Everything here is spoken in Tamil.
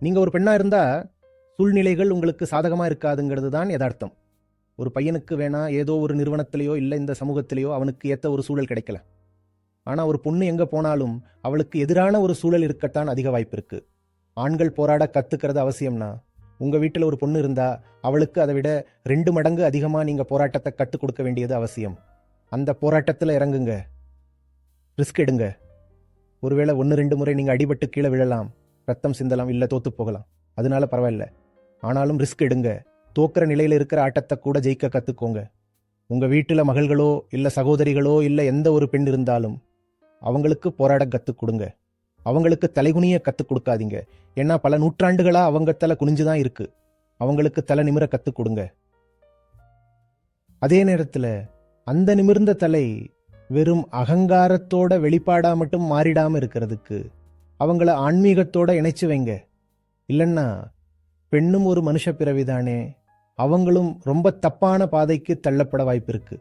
நீங்க ஒரு பெண்ணா இருந்தா சூழ்நிலைகள் உங்களுக்கு சாதகமா இருக்காதுங்கிறது தான் யதார்த்தம். ஒரு பையனுக்கு வேணா ஏதோ ஒரு நிறுவனத்திலேயோ இல்ல இந்த சமூகத்திலேயோ அவனுக்கு ஏத்த ஒரு சூழல் கிடைக்கல. ஆனா ஒரு பொண்ணு எங்க போனாலும் அவளுக்கு எதிரான ஒரு சூழல் இருக்கத்தான் அதிக வாய்ப்பு இருக்கு. ஆண்கள் போராட கத்துக்கிறது அவசியம்னா உங்க வீட்டில் ஒரு பொண்ணு இருந்தா அவளுக்கு அதை விட 2 மடங்கு அதிகமா நீங்க போராட்டத்தை கத்துக் கொடுக்க வேண்டியது அவசியம். அந்த போராட்டத்துல இறங்குங்க, ரிஸ்க் எடுங்க. ஒருவேளை 1-2 முறை நீங்க அடிபட்டு கீழே விழலாம், ரத்தம் சிந்தலாம், இல்ல தோத்து போகலாம். அதனால பரவாயில்ல. ஆனாலும் ரிஸ்க் எடுங்க. தோக்கிற நிலையில இருக்கிற ஆட்டத்தை கூட ஜெயிக்க கத்துக்கோங்க. உங்க வீட்டுல மகள்களோ இல்ல சகோதரிகளோ இல்ல எந்த ஒரு பெண் இருந்தாலும் அவங்களுக்கு போராட கத்துக் கொடுங்க. அவங்களுக்கு தலைகுனிய கத்துக் கொடுக்காதீங்க. ஏன்னா பல நூற்றாண்டுகளா அவங்க தலை குனிஞ்சுதான் இருக்கு. அவங்களுக்கு தலை நிமிர கத்துக் கொடுங்க. அதே நேரத்துல அந்த நிமிர்ந்த தலை வெறும் அகங்காரத்தோட வெளிப்பாடா மட்டும் மாறிடாம இருக்கிறதுக்கு அவங்கள ஆன்மீகத்தோட இணைச்சு வைங்க. இல்லைன்னா பெண்ணும் ஒரு மனுஷ பிறவிதானே, அவங்களும் ரொம்ப தப்பான பாதைக்கு தள்ளப்பட வாய்ப்பு இருக்கு.